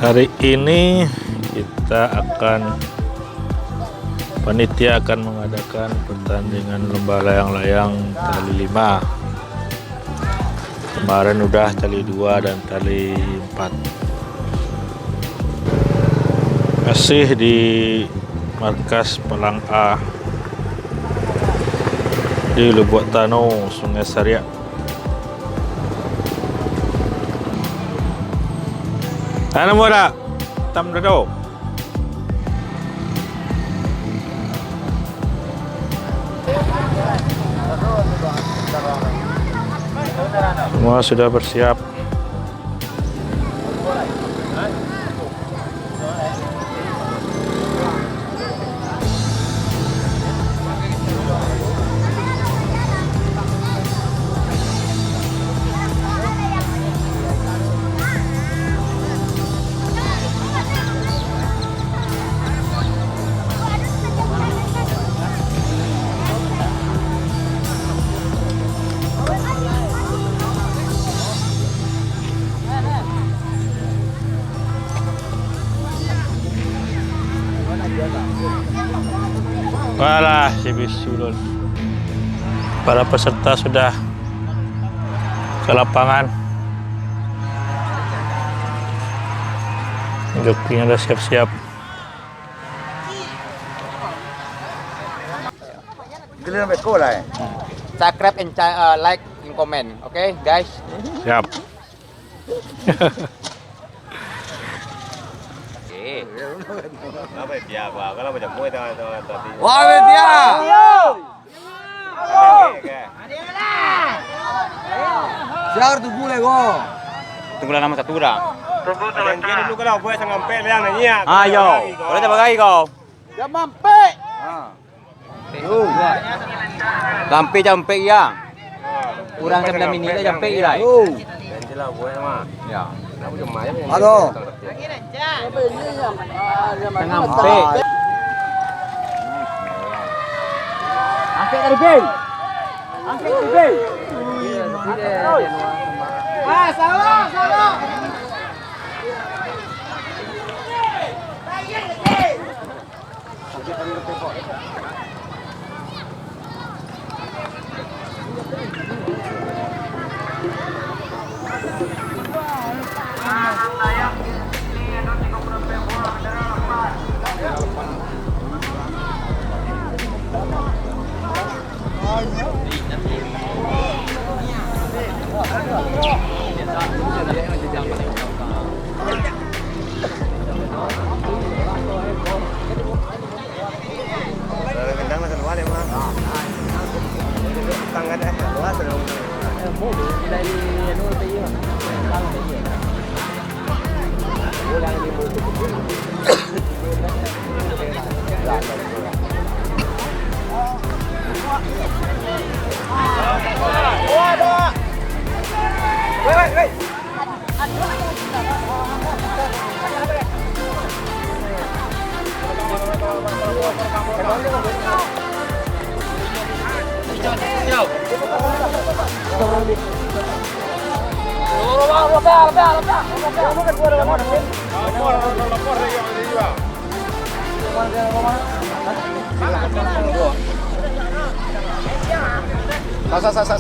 Hari ini panitia akan mengadakan pertandingan lomba layang-layang tali 5. Kemarin udah tali 2 dan tali 4. Masih di markas Pelang A di Lubuk Tano, Sungai Sariak. Ano mo na? Tam na daw. Semua sudah bersiap. Walah, si bisulun. Para peserta sudah ke lapangan. Jokinya udah siap-siap. Subscribe and like and comment, okay guys? Siap. Wah, Media! Siapa tunggu lego? Tunggu nama satu orang. Dulu kalau buat sangat pek yang nanya. Ayo, boleh coba lagi kau? Jangan mampe. Sampai jampe ya. Kurang 9 minit dah jampe ilai. Jelas buat mah. Ya. Halo. Sampai. Angkat dari bay. Angkat dari bay. Ah, salah, salah.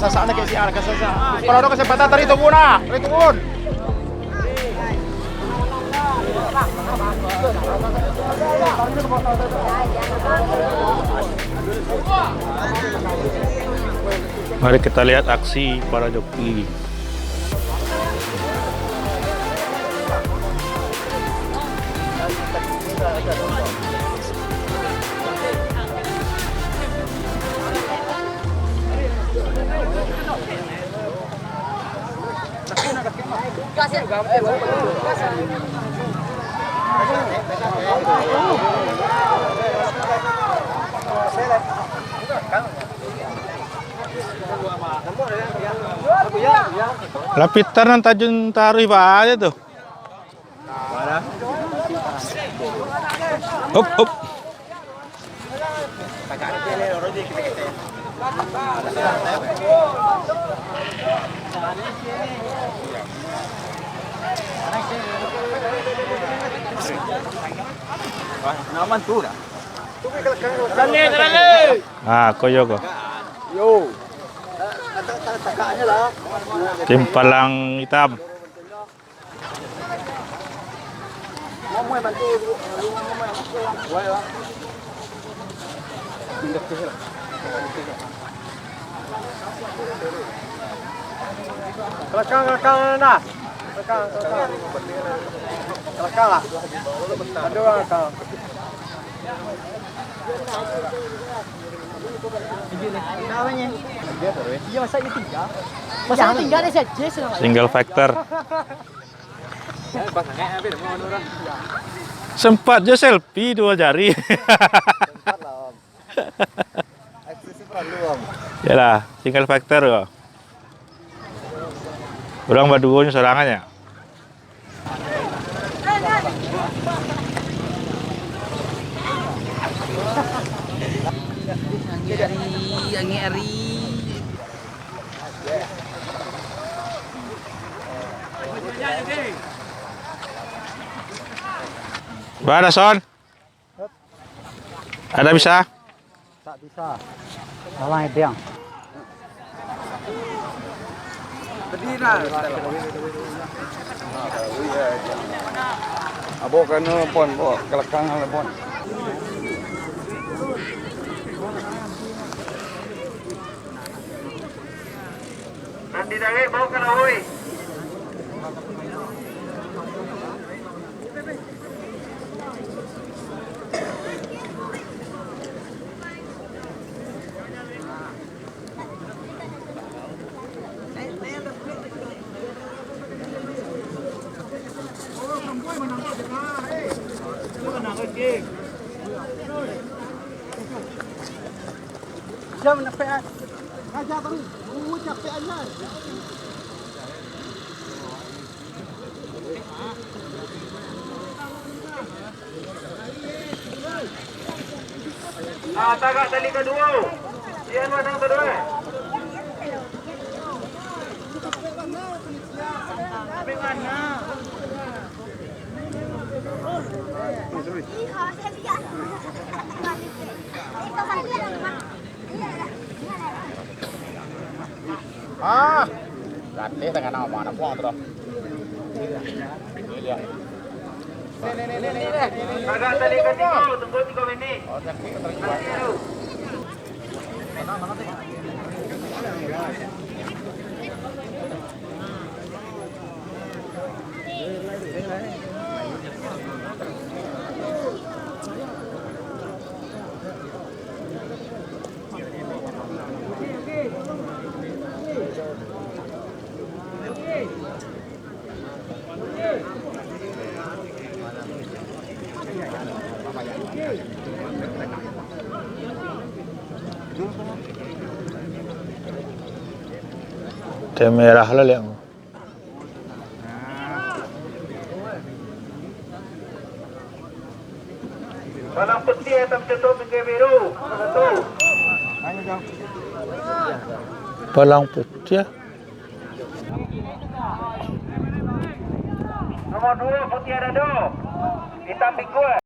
Sana kayak si anak kalau ada kesempatan tadi tunggu na, tunggu. Mari kita lihat aksi para joki. Lapitan ng Tanjung Taruy ba aja tuh? Hop hop. Naman tuh dah. Ah, koyo ko. Yo. Tim palang hitam. Kelakang na. Kelakang lah. Ada orang kelakang. Namanya? Iya masa ini tiga? Masa ini tiga nih saja senang. Single factor. Sempat aja selfie 2 jari. Yalah, single factor kok. Orang baduonya serangannya. Ngeri. Ada Son? Ada bisa? Tak bisa. Malah itu yang. Abo kan pon, bo kelakang pon. Nanti dah bawa ke Lawi. Jam nak peat. Ajar tadi. Capek aja. Tagak tali kedua. Sian mana kedua? Ah, latih dengan nama mana pun tu. Tagak tali kedua, tunggu 3 minit. Teh merah lah yang. Palang putih hitam jatuh bingkai biru. Satu. Palang putih. Nomor 2 putih ada 2. Hitam bingkai.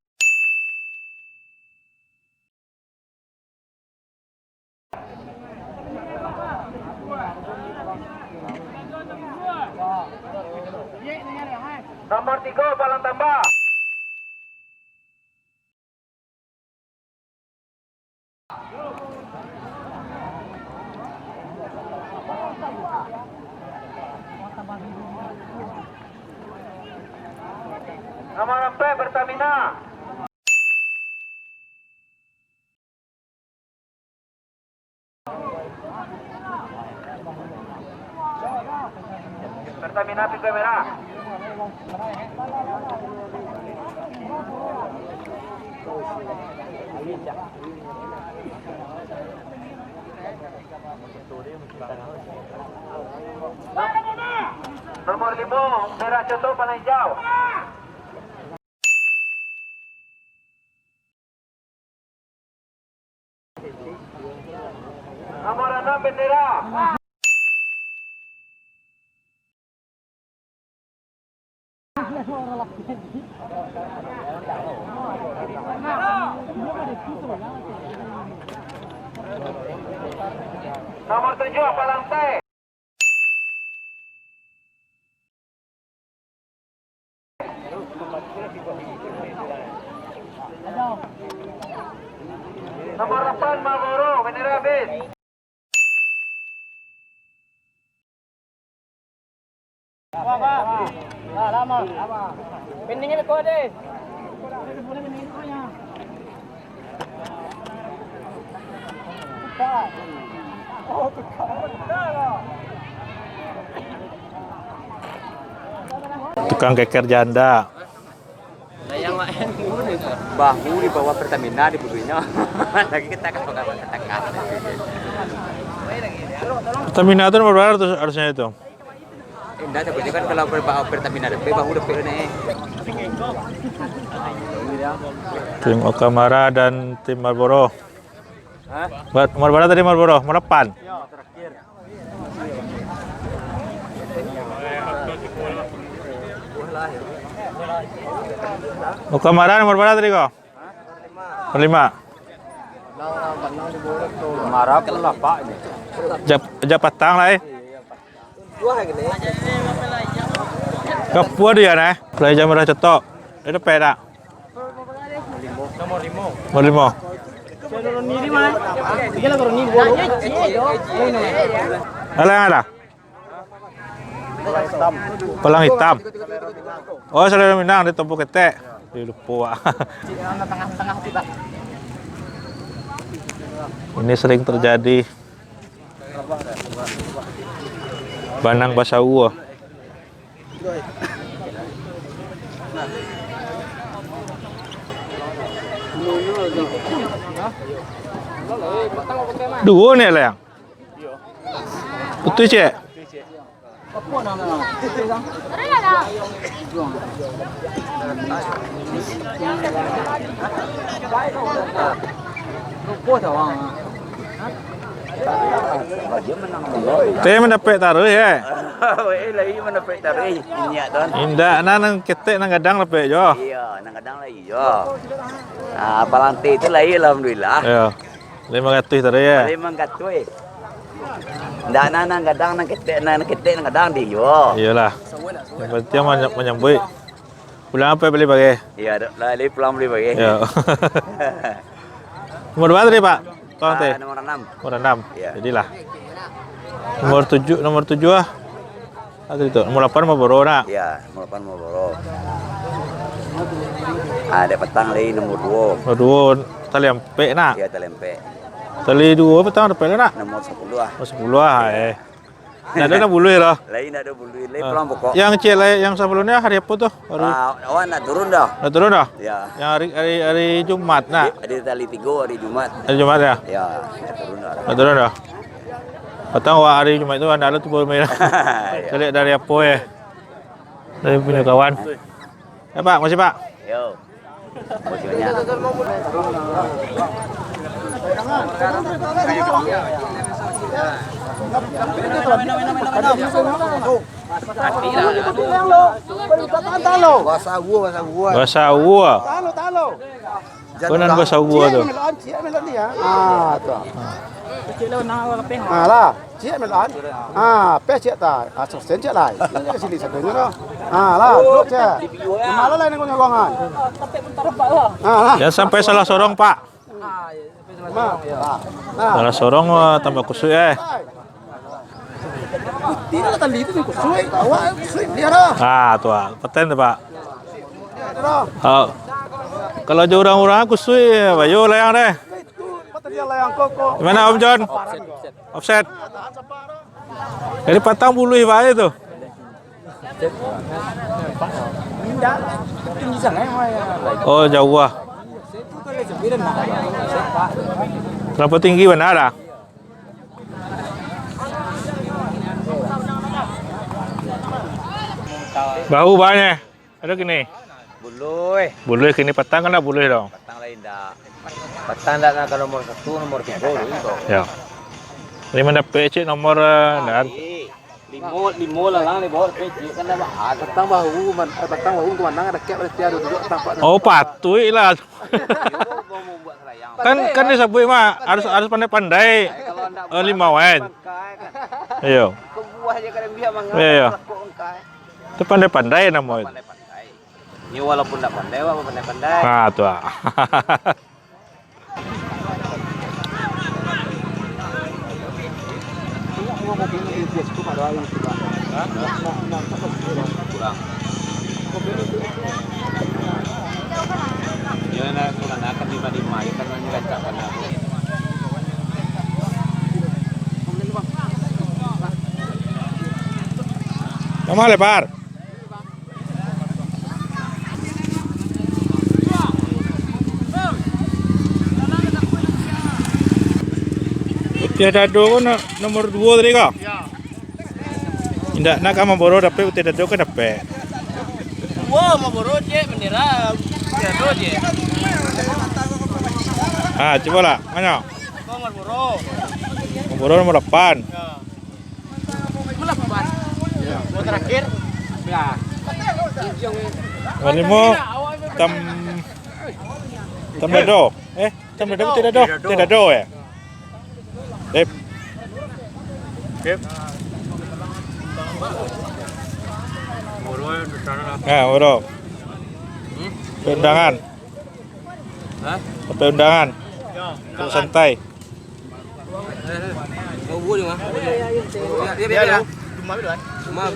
Nomor 3 palang tambah. Nomor 4 Pertamina. Pertamina pico merah. Nomor 5 merah contoh paling hijau. Nomor 6 bendera. Nomor 7 apa lantai? Nomor 8 Marlboro, bendera habis. Lama. Pendingnya kau deh. Tukang keker janda. Bahu di bawah Pertamina di bukunya. Lagi kita kasih katakan. Pertamina itu nomor berapa tuh harusnya itu? Enggak, tapi kan kalau Pertamina DP bahu DP nih. Tim Okamara dan tim Marlboro. Hah? Nomor berapa tadi Marlboro? Nomor 8. Okamara nomor berapa tadi kok? Nomor 5. Marah kan lapak ini. Jap patang lah Kapua dia nah. Pelajar merah cetok. Itu perak. Nomor 5. Ada yang ada? Pelang hitam. Oh, Saudara Minang di Tompo Ketek. Lupa. Tengah-tengah tiba. Ini sering terjadi. Banang Basawu. Dua nih lah yang. Betul cek. Teh mendapat taruh ya. Lagi mendapat tarik minyak don. Indah nang ketek nang gadang lepek jo. Iya, nang kadang lagi yo. Nah, palanti itu lagi alhamdulillah. Ya. 500 taruh ya. Memang katoi. Ndak nang kadang nang ketek nang kadang di yo. Iyalah. Yang penting menyambut. Pulang apa beli bagi? Iya, lali pulang beli bagi. Ya. Nomor berapa tadi Pak? Tolong teh. Nomor 6. Nomor 6. Iya. Jadilah. Nomor 7 ah. Ada itu. Nomor 8 Marlboro nak. Iya, nomor 8 mau boro. Ada petang lagi nomor 2. Nomor 2 tali ampe nak. Iya, telempe. Tali 2 petang ada pele nak. Nomor 10 ah. Oh 10 ah. Nggak ada nak bulu ya. Lain ada bulu, lain pulang pokok. Yang cile yang sebelumnya hari apa tuh? Baru Awan nak turun dah. udah turun dah. Ya. Yang hari Jumat nak. Ada tali 3 hari Jumat. Hari Jumat ya. Ya, nak turun dah. Udah turun dah. Petang wah hari Jumat itu anda tuh baru merah. Ya. Saya lihat dari apa ya? Dari punya kawan. Ya Pak, masih Pak. Yo. Bosnya. Bahasa gua. Bahasa gua. Talo. Konan bahasa gua tuh. Cie melon dia. Ah, tuh. Ah lah, cie melon. Ah, pe cie ta. Ah, sen cie lai. Ini ke sini sebenarnya loh. Ah lah, duduk cie. Malah lain yang nyolongan. Ah lah. Jangan sampai salah sorong Pak. Nah, Salah sorong tambah kusuk tidak tadi itu kusui. Wah, kusui dia dah. Ah, tuh paten tuh Pak. Dia dah. Oh. Kalau jauh orang-orang kusuk bayu layang deh. Itu mata dia layang koko. Gimana Om John? Offset. Jadi patang bulu ibae itu. Oh, jauh ah. Terlalu tinggi benar dah. Bahu banyak. Ada gini. Bulu. Bulu kini patang kan dah bulu dong. Petang lain dah. Petang dah nak nomor 1, nomor 3 dulu itu. Ya. Ini mana PC nomor dan 5 limo lah lang ni bawah peci kan dah bahas. Batang bahu kemana ada kek ada tiada duduk tampak. Oh, patui lah. Mau buat serayang. Kan disebut mah harus pandai-pandai. Kalau ndak Limau kan. Iya. Ke buah aja kadang biar mangan. Iya. Kok engkai. Itu pandai-pandai namanya. Pandai-pandai. Ni walaupun ndak pandai, apa pandai-pandai. Nah, tuh. Ah. Kurang. Ya nak kurang akan lima ya kan mengajakkan aku. Nama lebar. Utia dado kan nomor 2 tadi kah? Ya. Indak nak kamu boro dapat utia dado kan dapat. Wah, mau boro je bendera. Ya do je. Ah, coba lah. Mana? Nomor boro. Boro nomor 8. Melapan. Mau terakhir? Ya. Nomor 5 tam dado. Tam dado utia dado. Utia dado ya. Dep. Boro. Undangan. Hah? Sampai undangan. Ya. Santai. Mau buat di mana? Ya, cuma